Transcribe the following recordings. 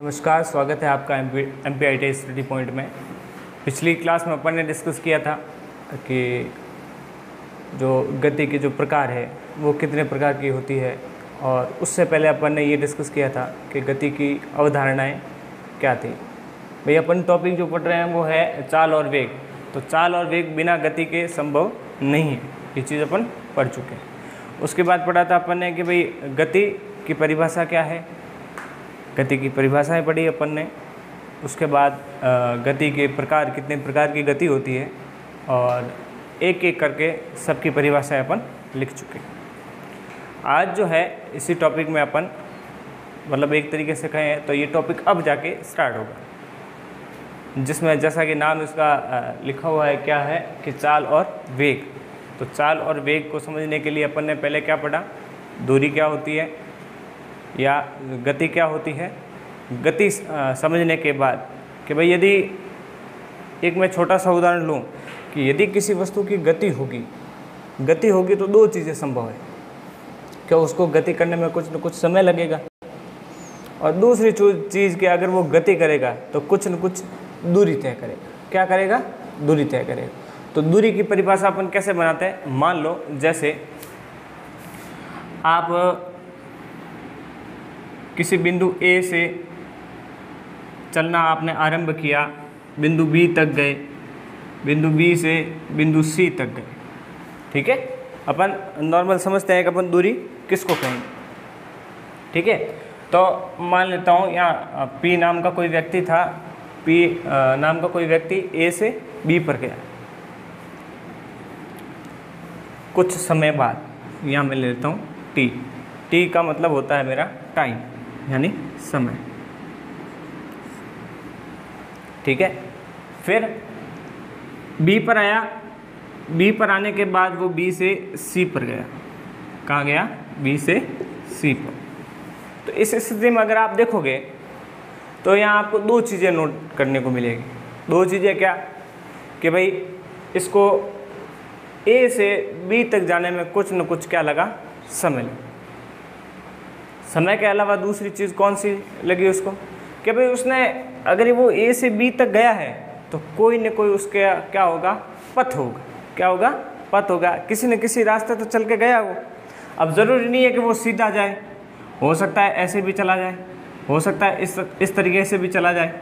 नमस्कार, स्वागत है आपका MPIT स्टडी पॉइंट में। पिछली क्लास में अपन ने डिस्कस किया था कि जो गति के जो प्रकार है वो कितने प्रकार की होती है, और उससे पहले अपन ने ये डिस्कस किया था कि गति की अवधारणाएं क्या थी। भाई अपन टॉपिक जो पढ़ रहे हैं वो है चाल और वेग। तो चाल और वेग बिना गति के संभव नहीं है, ये चीज़ अपन पढ़ चुके हैं। उसके बाद पढ़ा था अपन ने कि भाई गति की परिभाषा क्या है, गति की परिभाषाएं पढ़ी अपन ने। उसके बाद गति के प्रकार, कितने प्रकार की गति होती है, और एक एक करके सबकी परिभाषाएं अपन लिख चुके हैं। आज जो है इसी टॉपिक में अपन मतलब एक तरीके से कहें तो ये टॉपिक अब जाके स्टार्ट होगा, जिसमें जैसा कि नाम इसका लिखा हुआ है क्या है कि चाल और वेग। तो चाल और वेग को समझने के लिए अपन ने पहले क्या पढ़ा, दूरी क्या होती है या गति क्या होती है। गति समझने के बाद कि भाई यदि एक मैं छोटा सा उदाहरण लूँ कि यदि किसी वस्तु की गति होगी तो दो चीज़ें संभव है। क्या उसको गति करने में कुछ न कुछ समय लगेगा, और दूसरी चीज़ कि अगर वो गति करेगा तो कुछ न कुछ दूरी तय करेगा। क्या करेगा? दूरी तय करेगा। तो दूरी की परिभाषा अपन कैसे बनाते हैं, मान लो जैसे आप किसी बिंदु A से चलना आपने आरंभ किया, बिंदु B तक गए, बिंदु B से बिंदु C तक गए। ठीक है, अपन नॉर्मल समझते हैं कि अपन दूरी किसको कहेंगे। ठीक है, तो मान लेता हूँ यहाँ P नाम का कोई व्यक्ति था, P नाम का कोई व्यक्ति A से B पर गया। कुछ समय बाद यहाँ मैं ले लेता हूँ T का मतलब होता है मेरा टाइम, यानी समय। ठीक है, फिर B पर आया, B पर आने के बाद वो B से C पर गया। कहाँ गया? B से C पर। तो इस स्थिति में अगर आप देखोगे तो यहाँ आपको दो चीज़ें नोट करने को मिलेगी। दो चीज़ें क्या कि भाई इसको A से B तक जाने में कुछ न कुछ क्या लगा, समय लगा। समय के अलावा दूसरी चीज़ कौन सी लगी उसको कि भाई उसने अगर वो A से B तक गया है तो कोई न कोई उसके क्या होगा, पथ होगा। क्या होगा? पथ होगा। किसी न किसी रास्ते तो चल के गया वो। अब ज़रूरी नहीं है कि वो सीधा जाए, हो सकता है ऐसे भी चला जाए, हो सकता है इस तरीके से भी चला जाए।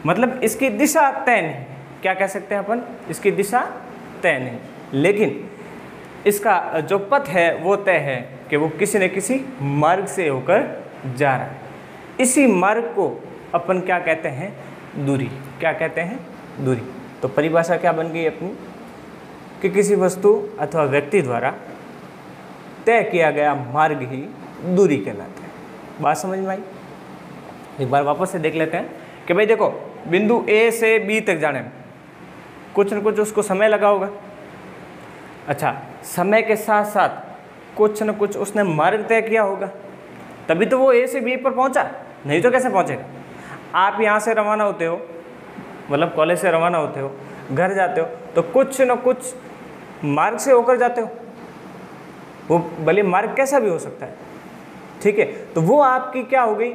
मतलब इसकी दिशा तय नहीं। क्या कह सकते हैं अपन? इसकी दिशा तय नहीं, लेकिन इसका जो पथ है वो तय है कि वो किसी न किसी मार्ग से होकर जा रहा है। इसी मार्ग को अपन क्या कहते हैं? दूरी। क्या कहते हैं? दूरी। तो परिभाषा क्या बन गई अपनी कि किसी वस्तु अथवा व्यक्ति द्वारा तय किया गया मार्ग ही दूरी कहलाता है। बात समझ में आई? एक बार वापस से देख लेते हैं कि भाई देखो, बिंदु A से B तक जाने में कुछ न कुछ उसको समय लगा होगा। अच्छा, समय के साथ साथ कुछ न कुछ उसने मार्ग तय किया होगा, तभी तो वो A से B पर पहुंचा, नहीं तो कैसे पहुंचेगा। आप यहाँ से रवाना होते हो, मतलब कॉलेज से रवाना होते हो, घर जाते हो, तो कुछ न कुछ मार्ग से होकर जाते हो। वो भले मार्ग कैसा भी हो सकता है। ठीक है, तो वो आपकी क्या हो गई,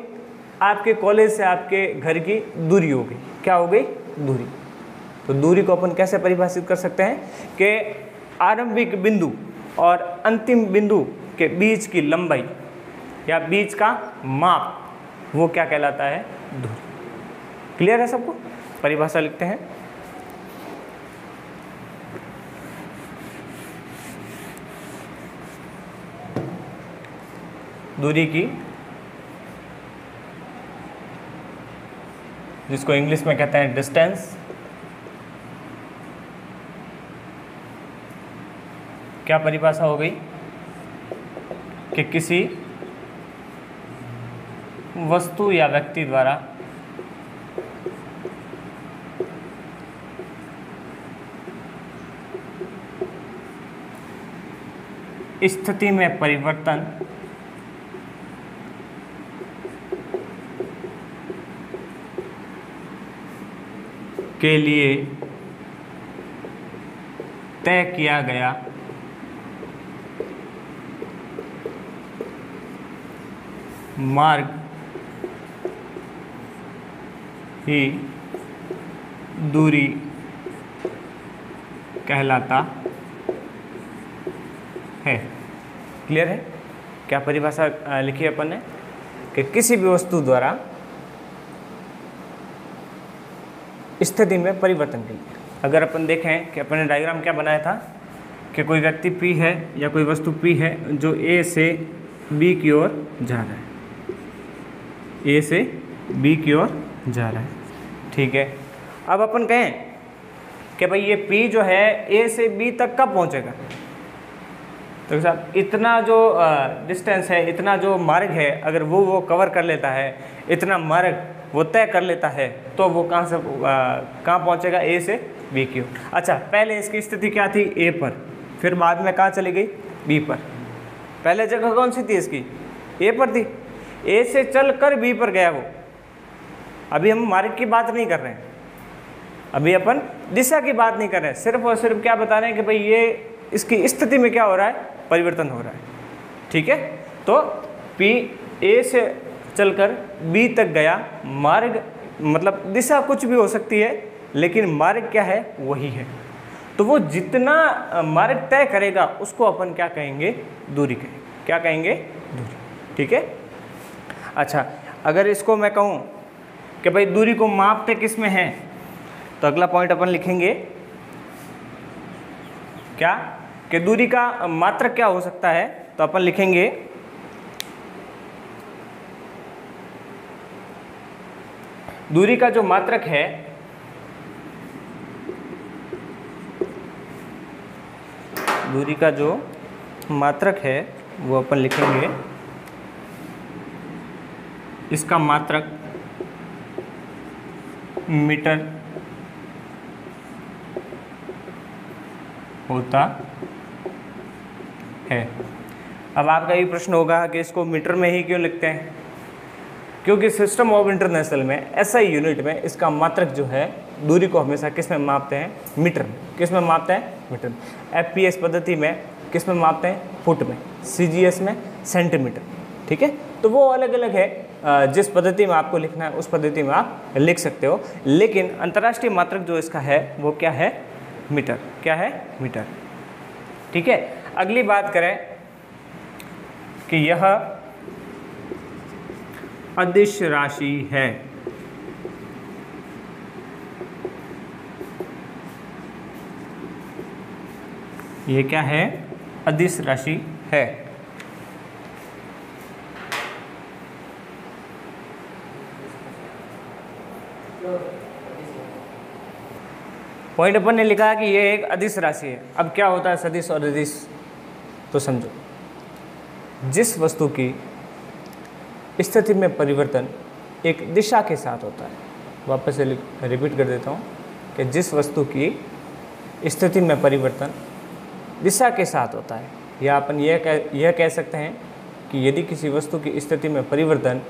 आपके कॉलेज से आपके घर की दूरी हो गई। क्या हो गई? दूरी। तो दूरी को अपन कैसे परिभाषित कर सकते हैं कि आरंभिक बिंदु और अंतिम बिंदु के बीच की लंबाई या बीच का माप, वो क्या कहलाता है? दूरी। क्लियर है सबको? परिभाषा लिखते हैं। दूरी की, जिसको इंग्लिश में कहते हैं डिस्टेंस, क्या परिभाषा हो गई कि किसी वस्तु या व्यक्ति द्वारा स्थिति में परिवर्तन के लिए तय किया गया मार्ग ही दूरी कहलाता है। क्लियर है? क्या परिभाषा लिखी है अपन ने कि किसी भी वस्तु द्वारा स्थिति में परिवर्तन के लिए। अगर अपन देखें कि अपन ने डायग्राम क्या बनाया था कि कोई व्यक्ति P है या कोई वस्तु P है जो A से B की ओर जा रहा है, A से B की ओर जा रहा है। ठीक है, अब अपन कहें कि भाई ये P जो है A से B तक कब पहुंचेगा, तो साहब इतना जो डिस्टेंस है, इतना जो मार्ग है, अगर वो कवर कर लेता है, इतना मार्ग वो तय कर लेता है, तो वो कहाँ पहुंचेगा, A से B की ओर। अच्छा, पहले इसकी स्थिति क्या थी, A पर, फिर बाद में कहाँ चली गई, B पर। पहले जगह कौन सी थी इसकी, A पर थी, A से चल कर B पर गया वो। अभी हम मार्ग की बात नहीं कर रहे हैं, अभी अपन दिशा की बात नहीं कर रहे हैं, सिर्फ और सिर्फ क्या बता रहे हैं कि भाई ये इसकी स्थिति में क्या हो रहा है, परिवर्तन हो रहा है। ठीक है, तो P A से चलकर B तक गया, मार्ग मतलब दिशा कुछ भी हो सकती है, लेकिन मार्ग क्या है, वही है। तो वो जितना मार्ग तय करेगा उसको अपन क्या कहेंगे, दूरी कहेंगे। क्या कहेंगे, दूरी। ठीक है। अच्छा, अगर इसको मैं कहूँ कि भाई दूरी को मापते किस में है, तो अगला पॉइंट अपन लिखेंगे क्या, कि दूरी का मात्रक क्या हो सकता है, तो अपन लिखेंगे दूरी का जो मात्रक है, दूरी का जो मात्रक है वो अपन लिखेंगे, इसका मात्रक मीटर होता है। अब आपका ये प्रश्न होगा कि इसको मीटर में ही क्यों लिखते हैं, क्योंकि सिस्टम ऑफ इंटरनेशनल में SI यूनिट में इसका मात्रक जो है दूरी को हमेशा किस में मापते हैं, मीटर में। किस में मापते हैं, मीटर में। FPS पद्धति में किस में मापते हैं, फुट में। CGS में सेंटीमीटर। ठीक है, तो वो अलग अलग है, जिस पद्धति में आपको लिखना है उस पद्धति में आप लिख सकते हो, लेकिन अंतर्राष्ट्रीय मात्रक जो इसका है वो क्या है, मीटर। क्या है, मीटर। ठीक है, अगली बात करें कि यह अदिश राशि है। ये क्या है, अदिश राशि है। पॉइंट अपन ने लिखा है कि ये एक अदिश राशि है। अब क्या होता है सदिश और अदिश, तो समझो, जिस वस्तु की स्थिति में परिवर्तन एक दिशा के साथ होता है, वापस से रिपीट कर देता हूँ कि जिस वस्तु की स्थिति में परिवर्तन दिशा के साथ होता है, या अपन यह कह सकते हैं कि यदि किसी वस्तु की स्थिति में परिवर्तन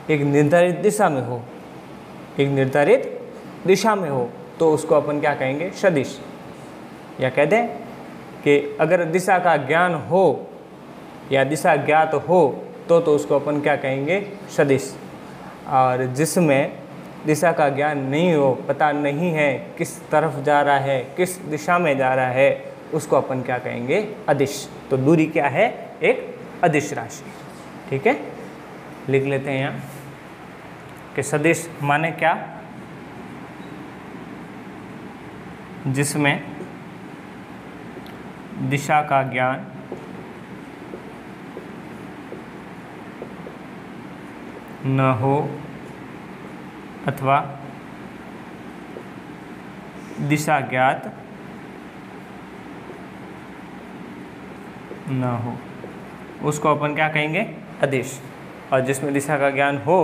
एक निर्धारित दिशा में हो, एक निर्धारित दिशा में हो, तो उसको अपन क्या कहेंगे, सदिश। या कह दें कि अगर दिशा का ज्ञान हो या दिशा ज्ञात हो तो उसको अपन क्या कहेंगे, सदिश। और जिसमें दिशा का ज्ञान नहीं हो, पता नहीं है किस तरफ जा रहा है, किस दिशा में जा रहा है, उसको अपन क्या कहेंगे, अदिश। तो दूरी क्या है, एक अदिश राशि। ठीक है, लिख लेते हैं यहाँ कि सदिश माने क्या, जिसमें दिशा का ज्ञान न हो अथवा दिशा ज्ञात न हो, उसको अपन क्या कहेंगे, अदिश। और जिसमें दिशा का ज्ञान हो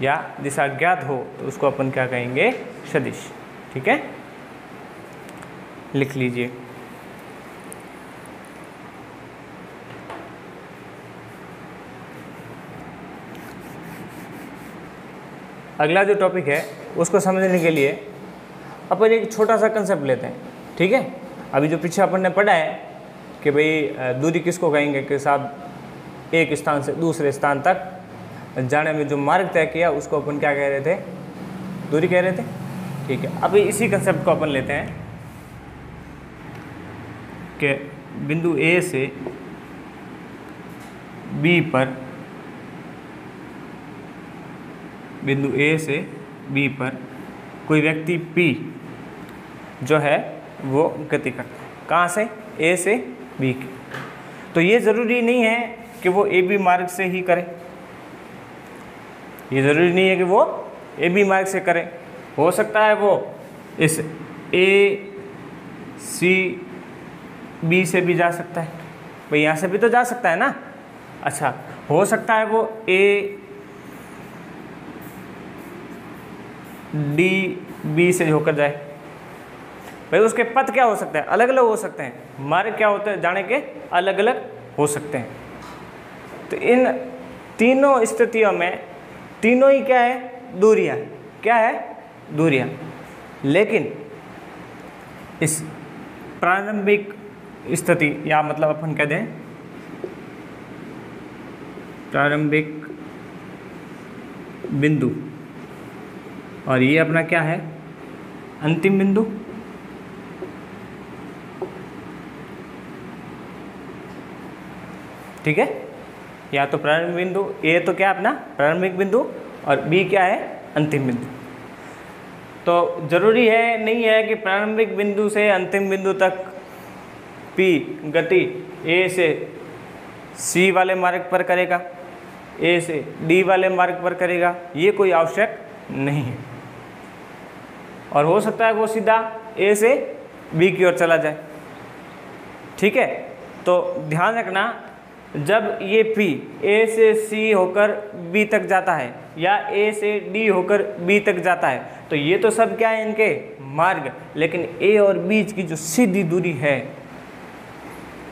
या दिशा ज्ञात हो तो उसको अपन क्या कहेंगे, सदिश। ठीक है, लिख लीजिए। अगला जो टॉपिक है उसको समझने के लिए अपन एक छोटा सा कंसेप्ट लेते हैं। ठीक है, अभी जो पीछे अपन ने पढ़ा है कि भाई दूरी किसको कहेंगे कि साहब एक स्थान से दूसरे स्थान तक जाने में जो मार्ग तय किया उसको अपन क्या कह रहे थे, दूरी कह रहे थे। ठीक है, अब इसी कंसेप्ट को अपन लेते हैं कि बिंदु ए से बी पर, बिंदु ए से बी पर कोई व्यक्ति P जो है वो गति करता है, कहाँ से, ए से बी की। तो ये ज़रूरी नहीं है कि वो ए बी मार्ग से ही करे, ये ज़रूरी नहीं है कि वो ए बी मार्ग से करे। हो सकता है वो इस ए सी बी से भी जा सकता है, भाई यहाँ से भी तो जा सकता है ना। अच्छा, हो सकता है वो ए डी बी से होकर जाए, भाई उसके पथ क्या हो सकते हैं, अलग अलग हो सकते हैं, मार्ग क्या होते हैं जाने के अलग अलग हो सकते हैं। तो इन तीनों स्थितियों में तीनों ही क्या है, दूरियां, क्या है, दूरियां। लेकिन इस प्रारंभिक स्थिति या मतलब अपन कह दें प्रारंभिक बिंदु, और ये अपना क्या है, अंतिम बिंदु। ठीक है, या तो प्रारंभिक बिंदु, ए तो क्या अपना प्रारंभिक बिंदु और बी क्या है, अंतिम बिंदु। तो जरूरी है नहीं है कि प्रारंभिक बिंदु से अंतिम बिंदु तक P गति ए से C वाले मार्ग पर करेगा, ए से D वाले मार्ग पर करेगा, ये कोई आवश्यक नहीं है। और हो सकता है वो सीधा ए से बी की ओर चला जाए। ठीक है, तो ध्यान रखना, जब ये P ए से C होकर B तक जाता है या ए से D होकर B तक जाता है, तो ये तो सब क्या है, इनके मार्ग। लेकिन ए और बीच की जो सीधी दूरी है,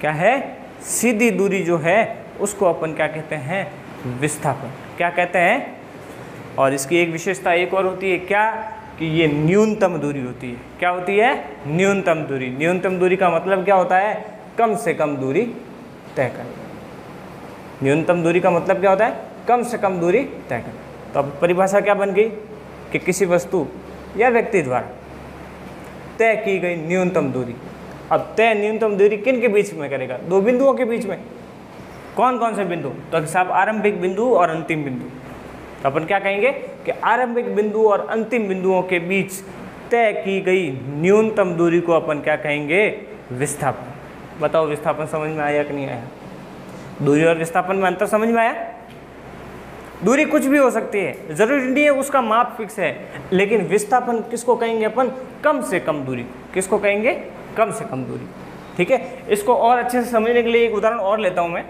क्या है, सीधी दूरी जो है उसको अपन क्या कहते हैं, विस्थापन। क्या कहते हैं, और इसकी एक विशेषता एक और होती है, क्या, कि ये न्यूनतम दूरी होती है। क्या होती है, न्यूनतम दूरी। न्यूनतम दूरी का मतलब क्या होता है, कम से कम दूरी तय करना। न्यूनतम दूरी का मतलब क्या होता है, कम से कम दूरी तय करना। तो अब परिभाषा क्या बन गई कि किसी वस्तु या व्यक्ति द्वारा तय की गई न्यूनतम दूरी। अब तय न्यूनतम दूरी किन के बीच में करेगा, दो बिंदुओं के बीच में। कौन कौन से बिंदु, तो साहब आरंभिक बिंदु और अंतिम बिंदु। तो अपन क्या कहेंगे कि आरंभिक बिंदु और अंतिम बिंदुओं के बीच तय की गई न्यूनतम दूरी को अपन क्या कहेंगे, विस्थापन। बताओ विस्थापन समझ में आया कि नहीं आया, दूरी और विस्थापन में अंतर समझ में आया। दूरी कुछ भी हो सकती है, जरूरी नहीं है उसका माप फिक्स है, लेकिन विस्थापन किसको कहेंगे अपन, कम से कम दूरी। किसको कहेंगे, कम से कम दूरी। ठीक है, इसको और अच्छे से समझने के लिए एक उदाहरण और लेता हूं मैं।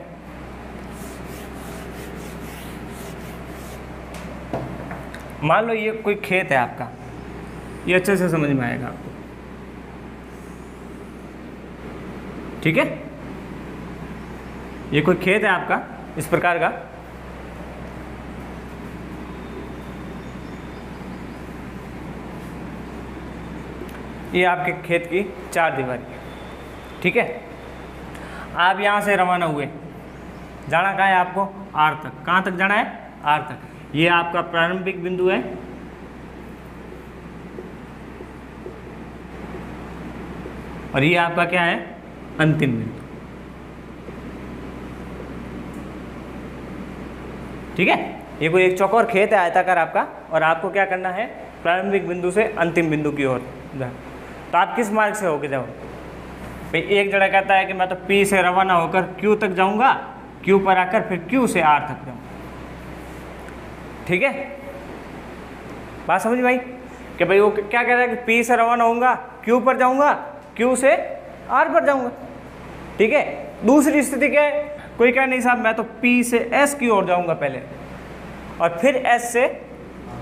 मान लो ये कोई खेत है आपका, ये अच्छे से समझ में आएगा आपको। ठीक है, ये कोई खेत है आपका इस प्रकार का, ये आपके खेत की चार दीवारी है। ठीक है, आप यहाँ से रवाना हुए, जाना कहाँ है आपको, आर तक। कहाँ तक जाना है, आर तक। ये आपका प्रारंभिक बिंदु है, और ये आपका क्या है, अंतिम बिंदु। ठीक है, ये कोई एक चौकोर खेत है आयताकार आपका, और आपको क्या करना है, प्रारंभिक बिंदु से अंतिम बिंदु की ओर जाना। तो आप किस मार्ग से होके जाओ, भाई एक जगह कहता है कि मैं तो P से रवाना होकर Q तक जाऊंगा, Q पर आकर फिर Q से R तक जाऊंगा। ठीक है, बात समझ में आई कि भाई वो क्या कह रहा है कि P से रवाना होऊंगा, Q पर जाऊंगा, Q से R पर जाऊंगा। ठीक है, दूसरी स्थिति क्या है, कोई कहे नहीं साहब मैं तो P से S की ओर जाऊंगा पहले, और फिर S से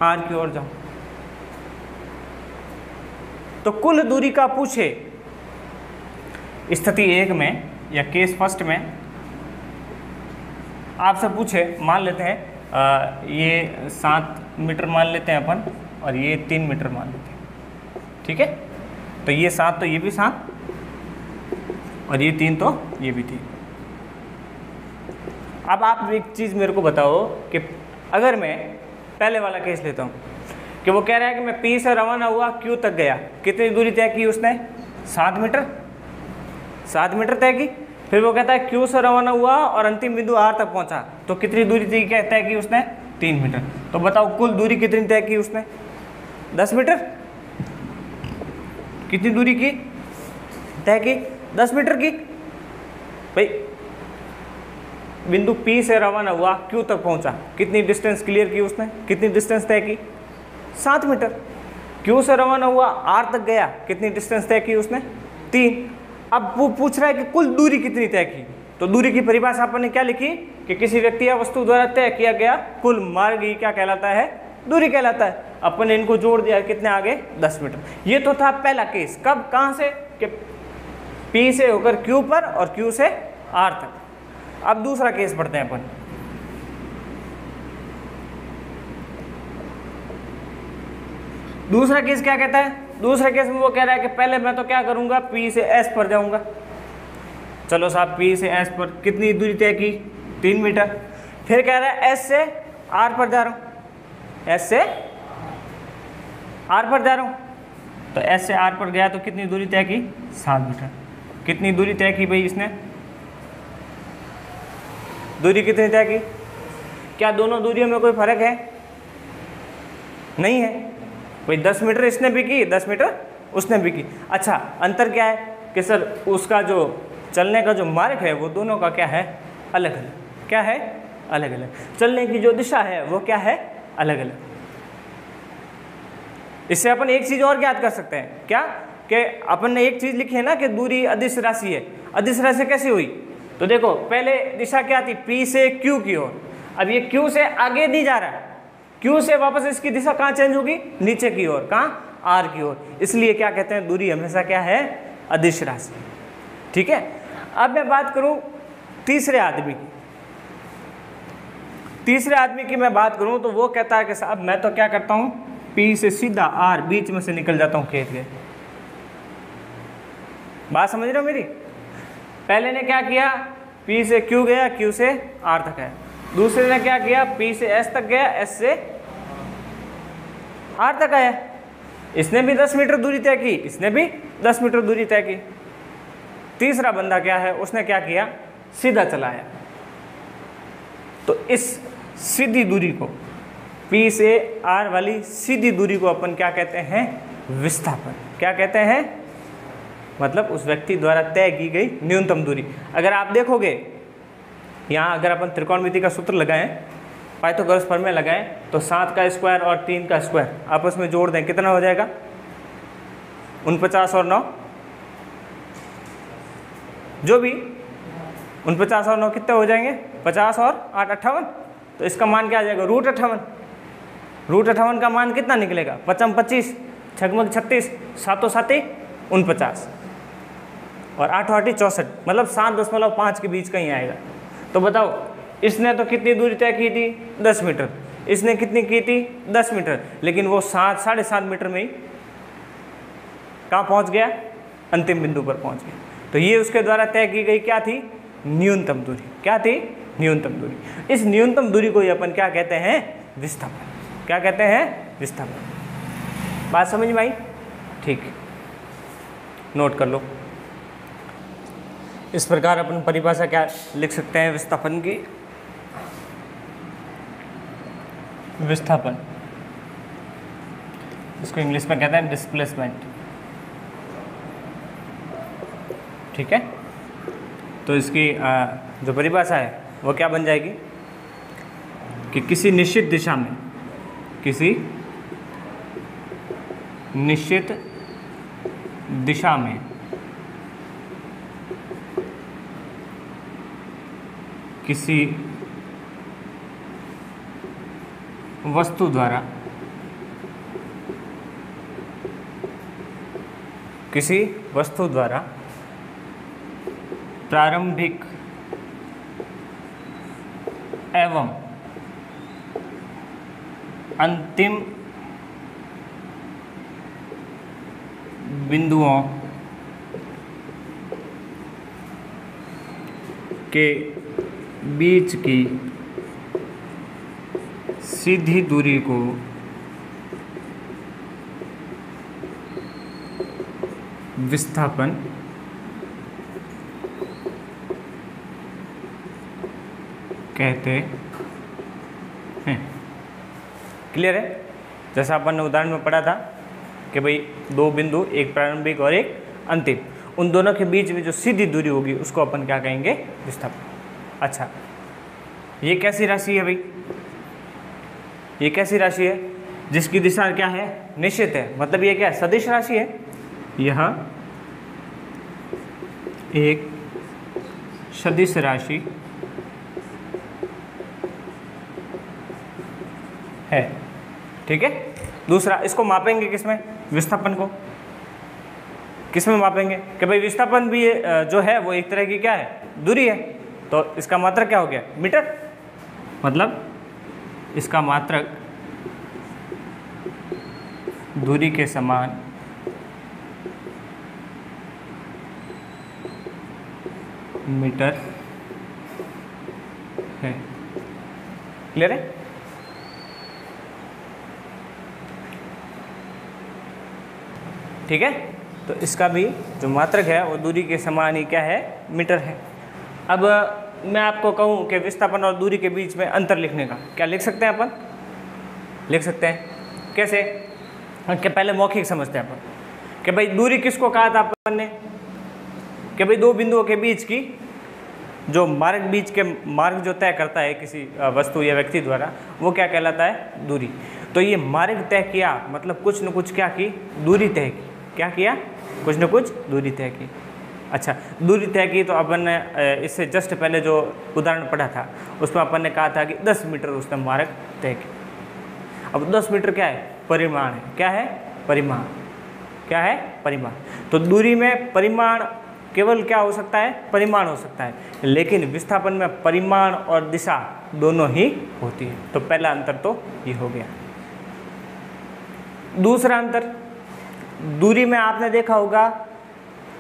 R की ओर जाऊंगा। तो कुल दूरी का पूछे स्थिति एक में या केस फर्स्ट में आपसे पूछे, मान लेते हैं ये 7 मीटर मान लेते हैं अपन, और ये 3 मीटर मान लेते हैं। ठीक है, तो ये 7 तो ये भी 7, और ये 3 तो ये भी 3। अब आप एक चीज़ मेरे को बताओ कि अगर मैं पहले वाला केस लेता हूँ कि वो कह रहा है कि मैं P से रवाना हुआ Q तक गया, कितनी दूरी तय की उसने? 7 मीटर, 7 मीटर तय की। फिर वो कहता है Q से रवाना हुआ और अंतिम बिंदु R तक पहुंचा, तो कितनी दूरी तय की उसने? 3 मीटर। तो बताओ कुल दूरी कितनी तय की उसने? 10 मीटर। कितनी दूरी की तय की? 10 मीटर की। भाई बिंदु P से रवाना हुआ Q तक पहुंचा, कितनी डिस्टेंस क्लियर की उसने? कितनी डिस्टेंस तय की? 7 मीटर। Q से रवाना हुआ R तक गया, कितनी डिस्टेंस तय की उसने? 3। अब वो पूछ रहा है कि कुल दूरी कितनी तय की। तो दूरी की परिभाषा अपन ने क्या लिखी कि किसी व्यक्ति या वस्तु द्वारा तय किया गया कुल मार्ग ही क्या कहलाता है? दूरी कहलाता है। अपन ने इनको जोड़ दिया, कितने आगे? 10 मीटर। ये तो था पहला केस। कब, कहाँ से? कि P से होकर Q पर और Q से R तक। अब दूसरा केस पढ़ते हैं अपन। दूसरा केस क्या कहता है? दूसरे केस में वो कह रहा है कि पहले मैं तो क्या करूंगा, P से S पर जाऊंगा। चलो साहब, P से S पर कितनी दूरी तय की? 3 मीटर। फिर कह रहा है S से R पर जा रहा हूं, S से R पर जा रहा हूं। तो S से R पर गया तो कितनी दूरी तय की? 7 मीटर। कितनी दूरी तय की भाई इसने? दूरी कितनी तय की? क्या दोनों दूरियों में कोई फर्क है? नहीं है। भाई 10 मीटर इसने भी की, 10 मीटर उसने भी की। अच्छा, अंतर क्या है कि सर उसका जो चलने का जो मार्ग है वो दोनों का क्या है? अलग अलग। क्या है? अलग अलग। चलने की जो दिशा है वो क्या है? अलग अलग। इससे अपन एक चीज और ज्ञात कर सकते हैं, क्या? कि अपन ने एक चीज लिखी है ना कि दूरी अदिश राशि है। अदिश राशि कैसी हुई? तो देखो, पहले दिशा क्या थी? P से Q की ओर। अब ये Q से आगे नहीं जा रहा है, Q से वापस इसकी दिशा कहाँ चेंज होगी? नीचे की ओर। कहाँ? R की ओर। इसलिए क्या कहते हैं? दूरी हमेशा क्या है? अदिश राशि। ठीक है। अब मैं बात करूं तीसरे आदमी की। तीसरे आदमी की मैं बात करूं तो वो कहता है कि साहब मैं तो क्या करता हूं, P से सीधा R बीच में से निकल जाता हूं खेत के। बात समझ रहे हो मेरी? पहले ने क्या किया? P से Q गया, Q से R तक है। दूसरे ने क्या किया? P से S तक गया, S से R तक आया। इसने भी 10 मीटर दूरी तय की, इसने भी 10 मीटर दूरी तय की। तीसरा बंदा क्या है? उसने क्या किया? सीधा चलाया। तो इस सीधी दूरी को, P से R वाली सीधी दूरी को अपन क्या कहते हैं? विस्थापन। क्या कहते हैं? मतलब उस व्यक्ति द्वारा तय की गई न्यूनतम दूरी। अगर आप देखोगे यहाँ, अगर अपन त्रिकोणमिति का सूत्र लगाएं, पाइथागोरस प्रमेय लगाएं, तो 7 का स्क्वायर और 3 का स्क्वायर आपस में जोड़ दें, कितना हो जाएगा? 49 और 9, जो भी 49 और 9 कितने हो जाएंगे? 50 और 8 58। तो इसका मान क्या आ जाएगा? √58। √58 का मान कितना निकलेगा? 55 25, 6 36, 7 7 49 और 8 8 64, मतलब 7.5 के बीच कहीं आएगा। तो बताओ, इसने तो कितनी दूरी तय की थी? 10 मीटर। इसने कितनी की थी? 10 मीटर। लेकिन वो 7 साढ़े 7 मीटर में ही कहाँ पहुँच गया? अंतिम बिंदु पर पहुँच गया। तो ये उसके द्वारा तय की गई क्या थी? न्यूनतम दूरी। क्या थी? न्यूनतम दूरी। इस न्यूनतम दूरी को ही अपन क्या कहते हैं? विस्थापन। क्या कहते हैं? विस्थापन। बात समझ में आई? ठीक, नोट कर लो। इस प्रकार अपन परिभाषा क्या लिख सकते हैं विस्थापन की? विस्थापन, इसको इंग्लिश में कहते हैं डिस्प्लेसमेंट। ठीक है। तो इसकी जो परिभाषा है वो क्या बन जाएगी कि किसी निश्चित दिशा में, किसी निश्चित दिशा में किसी वस्तु द्वारा, किसी वस्तु द्वारा प्रारंभिक एवं अंतिम बिंदुओं के बीच की सीधी दूरी को विस्थापन कहते हैं। क्लियर है? जैसा अपन ने उदाहरण में पढ़ा था कि भाई दो बिंदु, एक प्रारंभिक और एक अंतिम, उन दोनों के बीच में जो सीधी दूरी होगी उसको अपन क्या कहेंगे? विस्थापन। अच्छा, ये कैसी राशि है भाई? ये कैसी राशि है जिसकी दिशा क्या है? निश्चित है। मतलब ये क्या है? सदिश राशि है। यह एक सदिश राशि है। ठीक है। दूसरा, इसको मापेंगे किसमें? विस्थापन को किसमें मापेंगे? कि भाई विस्थापन भी जो है वो एक तरह की क्या है? दूरी है। तो इसका मात्रक क्या हो गया? मीटर। मतलब इसका मात्रक दूरी के समान मीटर है। क्लियर है? ठीक है। तो इसका भी जो मात्रक है वो दूरी के समान ही क्या है? मीटर है। अब मैं आपको कहूँ कि विस्थापन और दूरी के बीच में अंतर लिखने का, क्या लिख सकते हैं अपन? लिख सकते हैं। कैसे? कि पहले मौखिक समझते हैं अपन कि भाई दूरी किसको कहा था अपन ने? कि भाई दो बिंदुओं के बीच की जो मार्ग, बीच के मार्ग जो तय करता है किसी वस्तु या व्यक्ति द्वारा, वो क्या कहलाता है? दूरी। तो ये मार्ग तय किया मतलब कुछ न कुछ क्या की? दूरी तय की। क्या किया? कुछ न कुछ दूरी तय की। अच्छा, दूरी तय की तो अपन ने इससे जस्ट पहले जो उदाहरण पढ़ा था उसमें अपन ने कहा था कि 10 मीटर उसने मार्ग तय किया। अब 10 मीटर क्या है? परिमाण है। क्या है? परिमाण। क्या है? परिमाण। तो दूरी में परिमाण केवल क्या हो सकता है? परिमाण हो सकता है। लेकिन विस्थापन में परिमाण और दिशा दोनों ही होती है। तो पहला अंतर तो ये हो गया। दूसरा अंतर, दूरी में आपने देखा होगा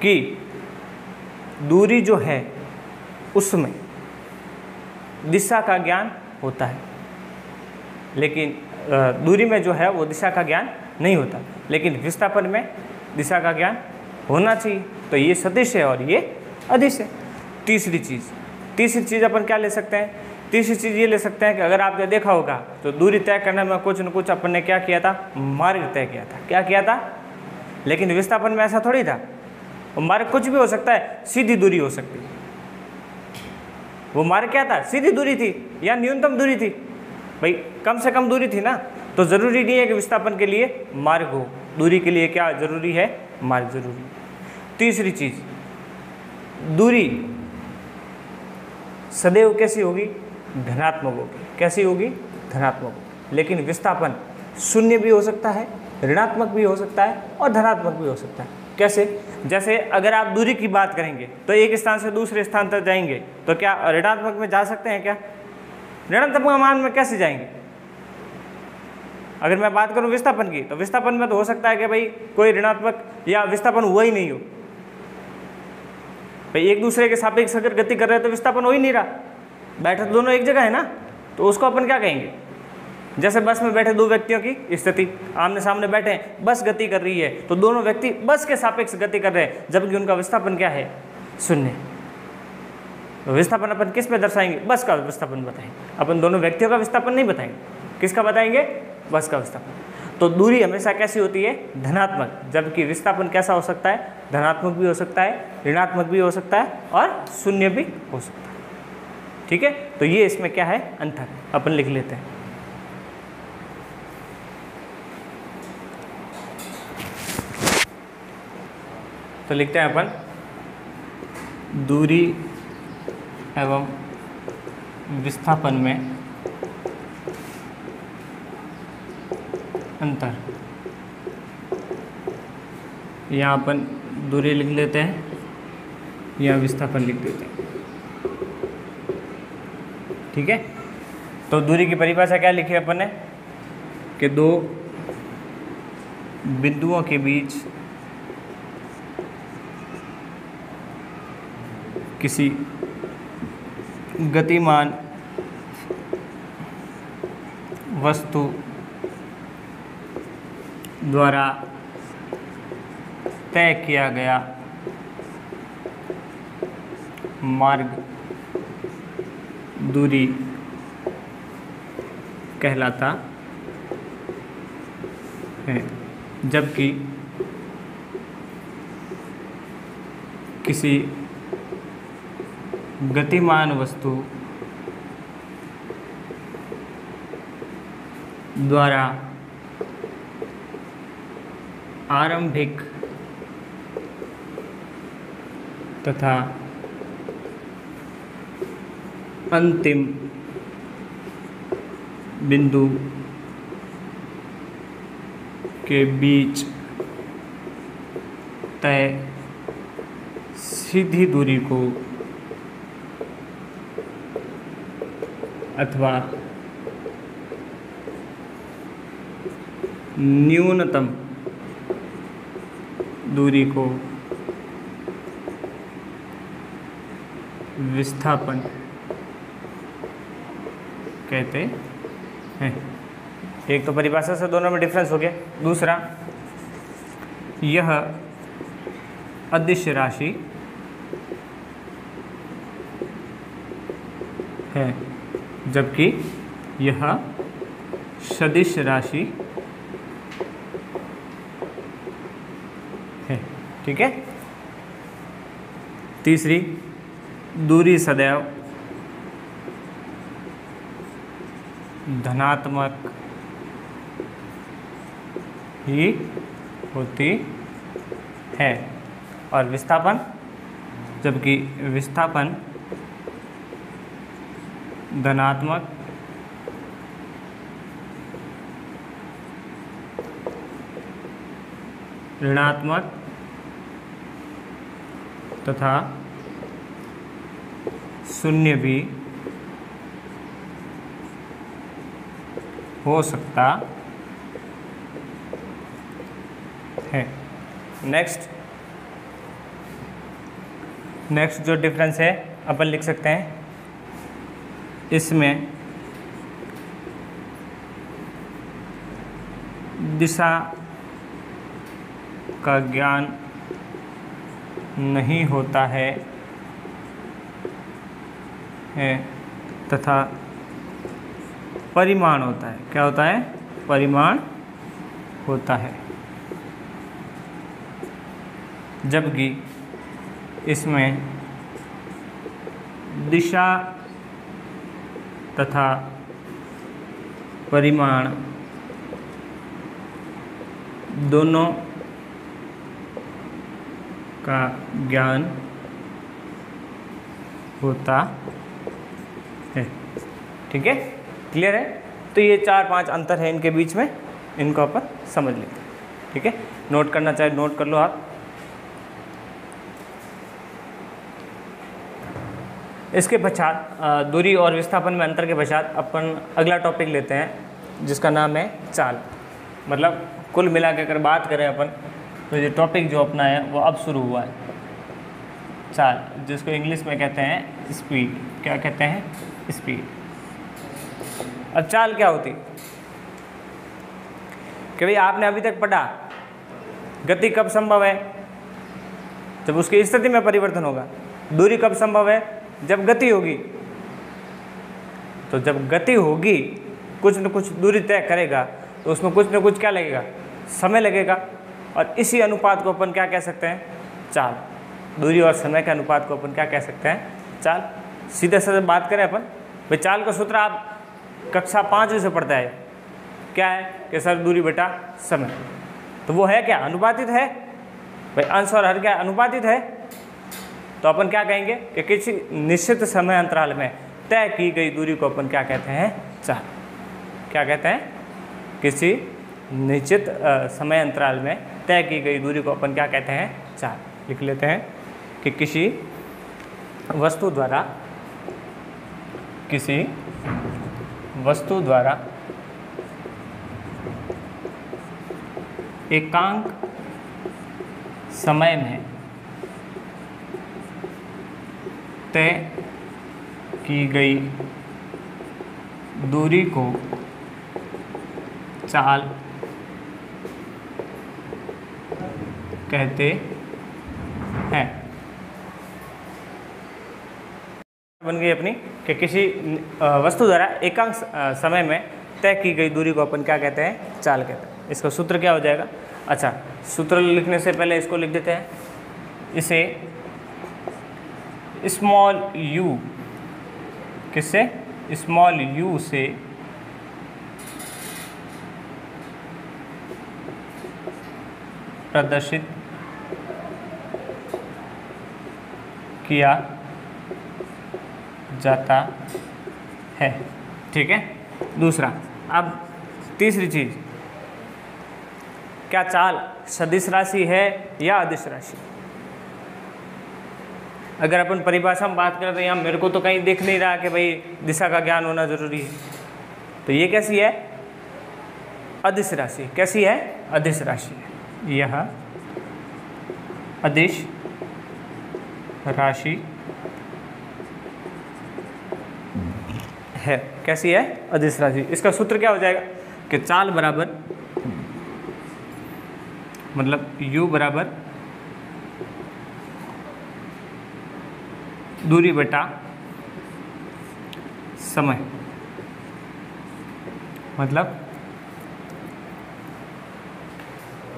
कि दूरी जो है उसमें दिशा का ज्ञान होता है, लेकिन दूरी में जो है वो दिशा का ज्ञान नहीं होता। लेकिन विस्थापन में दिशा का ज्ञान होना चाहिए। तो ये सदिश है और ये अदिश है। तीसरी चीज़ अपन क्या ले सकते हैं? तीसरी चीज़ ये ले सकते हैं कि अगर आपने देखा होगा तो दूरी तय करने में कुछ न कुछ अपन ने क्या किया था? मार्ग तय किया था। क्या किया था? लेकिन विस्थापन में ऐसा थोड़ी था। वो मार्ग कुछ भी हो सकता है, सीधी दूरी हो सकती है। वो मार्ग क्या था? सीधी दूरी थी या न्यूनतम दूरी थी। भाई कम से कम दूरी थी ना, तो ज़रूरी नहीं है कि विस्थापन के लिए मार्ग हो। दूरी के लिए क्या जरूरी है? मार्ग जरूरी है। तीसरी चीज, दूरी सदैव कैसी होगी? धनात्मक होगी। कैसी होगी? धनात्मक होगी। लेकिन विस्थापन शून्य भी हो सकता है, ऋणात्मक भी हो सकता है और धनात्मक भी हो सकता है। कैसे? जैसे अगर आप दूरी की बात करेंगे तो एक स्थान से दूसरे स्थान तक जाएंगे तो क्या ऋणात्मक में जा सकते हैं? क्या ऋणात्मक मान में कैसे जाएंगे? अगर मैं बात करूं विस्थापन की, तो विस्थापन में तो हो सकता है कि भाई कोई ऋणात्मक या विस्थापन हुआ ही नहीं हो। भाई एक दूसरे के सापेक्ष अगर गति कर रहे हैं तो विस्थापन हो ही नहीं रहा, बैठे तो दोनों एक जगह है ना, तो उसको अपन क्या कहेंगे? जैसे बस में बैठे दो व्यक्तियों की स्थिति, आमने सामने बैठे हैं, बस गति कर रही है तो दोनों व्यक्ति बस के सापेक्ष गति कर रहे हैं, जबकि उनका विस्थापन क्या है? शून्य। तो विस्थापन अपन किस पे दर्शाएंगे? बस का विस्थापन बताएंगे। अपन दोनों व्यक्तियों का विस्थापन नहीं बताएंगे। किसका बताएंगे? बस का विस्थापन। तो दूरी हमेशा कैसी होती है? धनात्मक। जबकि विस्थापन कैसा हो सकता है? धनात्मक भी हो सकता है, ऋणात्मक भी हो सकता है और शून्य भी हो सकता है। ठीक है, तो ये इसमें क्या है? अंतर अपन लिख लेते हैं। तो लिखते हैं अपन दूरी एवं विस्थापन में अंतर। यहाँ अपन दूरी लिख लेते हैं या विस्थापन लिख देते हैं। ठीक है, तो दूरी की परिभाषा क्या लिखी अपन ने? कि दो बिंदुओं के बीच किसी गतिमान वस्तु द्वारा तय किया गया मार्ग दूरी कहलाता है, जबकि किसी गतिमान वस्तु द्वारा आरंभिक तथा अंतिम बिंदु के बीच तय सीधी दूरी को अथवा न्यूनतम दूरी को विस्थापन कहते हैं। एक तो परिभाषा से दोनों में डिफरेंस हो गया। दूसरा, यह अदिश राशि है, जबकि यह सदिश राशि है। ठीक है। तीसरी, दूरी सदैव धनात्मक ही होती है, और विस्थापन, जबकि विस्थापन धनात्मक ऋणात्मक तथा शून्य भी हो सकता है। नेक्स्ट जो डिफरेंस है अपन लिख सकते हैं, इसमें दिशा का ज्ञान नहीं होता है तथा परिमाण होता है। क्या होता है? परिमाण होता है, जबकि इसमें दिशा तथा परिमाण दोनों का ज्ञान होता है। ठीक है, क्लियर है? तो ये 4-5 अंतर है इनके बीच में, इनको अपन समझ लेते हैं। ठीक है, नोट करना चाहे नोट कर लो आप। इसके पश्चात दूरी और विस्थापन में अंतर के पश्चात अपन अगला टॉपिक लेते हैं, जिसका नाम है चाल। मतलब कुल मिला के अगर बात करें अपन, तो ये टॉपिक जो अपना है वो अब शुरू हुआ है, चाल, जिसको इंग्लिश में कहते हैं स्पीड। क्या कहते हैं? स्पीड। अब चाल क्या होती कि भाई आपने अभी तक पढ़ा गति कब संभव है? जब उसकी स्थिति में परिवर्तन होगा। दूरी कब संभव है? जब गति होगी। तो जब गति होगी, कुछ न कुछ दूरी तय करेगा, तो उसमें कुछ न कुछ क्या लगेगा? समय लगेगा। और इसी अनुपात को अपन क्या कह सकते हैं? चाल। दूरी और समय के अनुपात को अपन क्या कह सकते हैं? चाल। सीधे सीधे बात करें अपन, भाई चाल का सूत्र आप कक्षा 5 से पढ़ता है। क्या है कि सर दूरी बटा समय, तो वो है क्या? अनुपातित है। भाई अंश और हर क्या अनुपातित है। तो अपन क्या कहेंगे कि किसी निश्चित समय अंतराल में तय की गई दूरी को अपन क्या कहते हैं? चाल। क्या कहते हैं? किसी निश्चित समय अंतराल में तय की गई दूरी को अपन क्या कहते हैं? चाल। लिख लेते हैं कि किसी वस्तु द्वारा एकांक समय में तय की गई दूरी को चाल कहते हैं। बन गई अपनी कि किसी वस्तु द्वारा एकांक समय में तय की गई दूरी को अपन क्या कहते हैं? चाल कहते हैं। इसका सूत्र क्या हो जाएगा? अच्छा, सूत्र लिखने से पहले इसको लिख देते हैं। इसे स्मॉल u, किससे? स्मॉल u से प्रदर्शित किया जाता है। ठीक है। दूसरा, अब तीसरी चीज, क्या चाल सदिश राशि है या अदिश राशि? अगर अपन परिभाषा में बात करें तो यहाँ मेरे को तो कहीं दिख नहीं रहा कि भाई दिशा का ज्ञान होना जरूरी है। तो ये कैसी है? अदिश राशि। कैसी है? अदिश राशि है। यह अदिश राशि है। कैसी है? अदिश राशि। इसका सूत्र क्या हो जाएगा कि चाल बराबर, मतलब u बराबर दूरी बटा समय, मतलब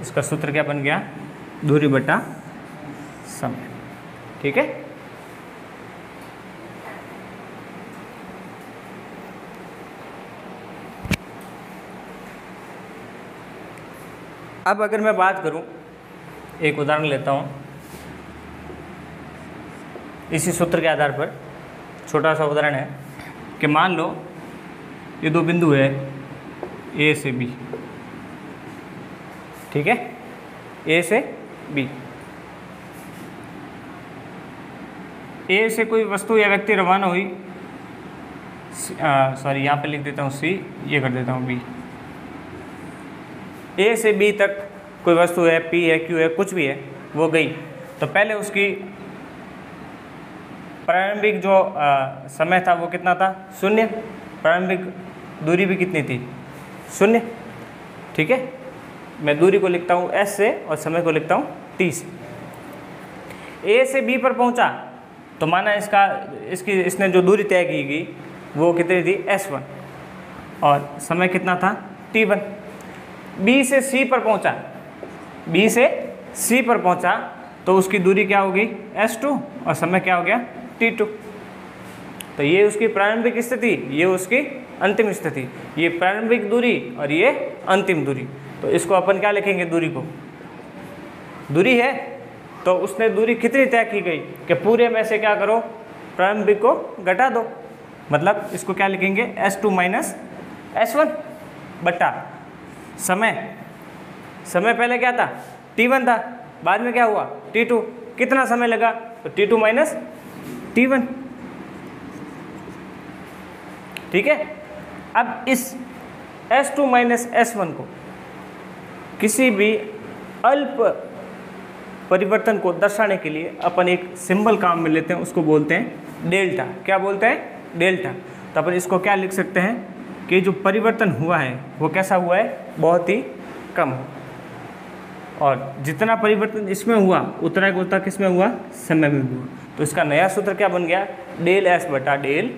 इसका सूत्र क्या बन गया? दूरी बटा समय। ठीक है। अब अगर मैं बात करूं, एक उदाहरण लेता हूं इसी सूत्र के आधार पर। छोटा सा उदाहरण है कि मान लो ये दो बिंदु है ए से बी। ठीक है, ए से बी। ए से कोई वस्तु या व्यक्ति रवाना हुई, सॉरी यहाँ पे लिख देता हूँ सी, ये कर देता हूँ बी। ए से बी तक कोई वस्तु है, पी है, क्यू है, कुछ भी है, वो गई तो पहले उसकी प्रारंभिक जो समय था वो कितना था? 0। प्रारंभिक दूरी भी कितनी थी? 0। ठीक है। मैं दूरी को लिखता हूँ s से और समय को लिखता हूँ t से। ए से बी पर पहुँचा तो माना इसने जो दूरी तय की गई वो कितनी थी? s1, और समय कितना था? t1। बी से सी पर पहुँचा, बी से सी पर पहुँचा तो उसकी दूरी क्या हो गई? s2, और समय क्या हो गया? t2। तो ये उसकी प्रारंभिक स्थिति, ये उसकी अंतिम स्थिति, ये प्रारंभिक दूरी और ये अंतिम दूरी। तो इसको अपन क्या लिखेंगे? दूरी को, दूरी है तो उसने दूरी कितनी तय की गई कि पूरे में से क्या करो? प्रारंभिक को घटा दो। मतलब इसको क्या लिखेंगे? s2 माइनस s1 बटा समय। समय पहले क्या था? t1 था, बाद में क्या हुआ? t2। कितना समय लगा? तो t2 माइनस t1। ठीक है। अब इस s2 माइनस s1 को किसी भी अल्प परिवर्तन को दर्शाने के लिए अपन एक सिंबल काम में लेते हैं, उसको बोलते हैं डेल्टा। क्या बोलते हैं? डेल्टा। तो अपन इसको क्या लिख सकते हैं कि जो परिवर्तन हुआ है वो कैसा हुआ है? बहुत ही कम हो। और जितना परिवर्तन इसमें हुआ उतना का उतना किस में हुआ? समय में हुआ। तो इसका नया सूत्र क्या बन गया? डेल एस बटा डेल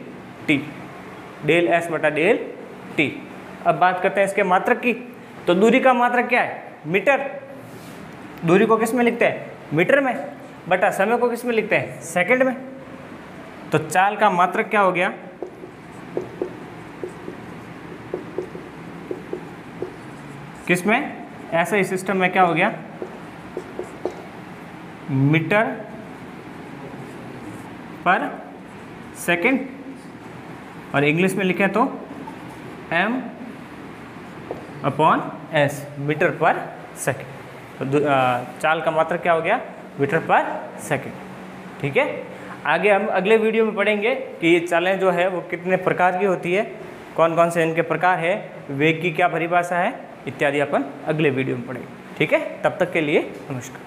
टी। डेल एस बटा डेल टी। अब बात करते हैं इसके मात्रक की। तो दूरी का मात्रक क्या है? मीटर। दूरी को किस में लिखते हैं? मीटर में। बटा समय को किस में लिखते हैं? सेकंड में। तो चाल का मात्रक क्या हो गया? किस में? ऐसे ही सिस्टम में क्या हो गया? मीटर पर सेकंड, और इंग्लिश में लिखें तो m अपॉन s, मीटर पर सेकंड। तो चाल का मात्रक क्या हो गया? मीटर पर सेकंड। ठीक है। आगे हम अगले वीडियो में पढ़ेंगे कि ये चालें जो है वो कितने प्रकार की होती है, कौन कौन से इनके प्रकार है, वेग की क्या परिभाषा है इत्यादि अपन अगले वीडियो में पढ़ेंगे। ठीक है। तब तक के लिए नमस्कार।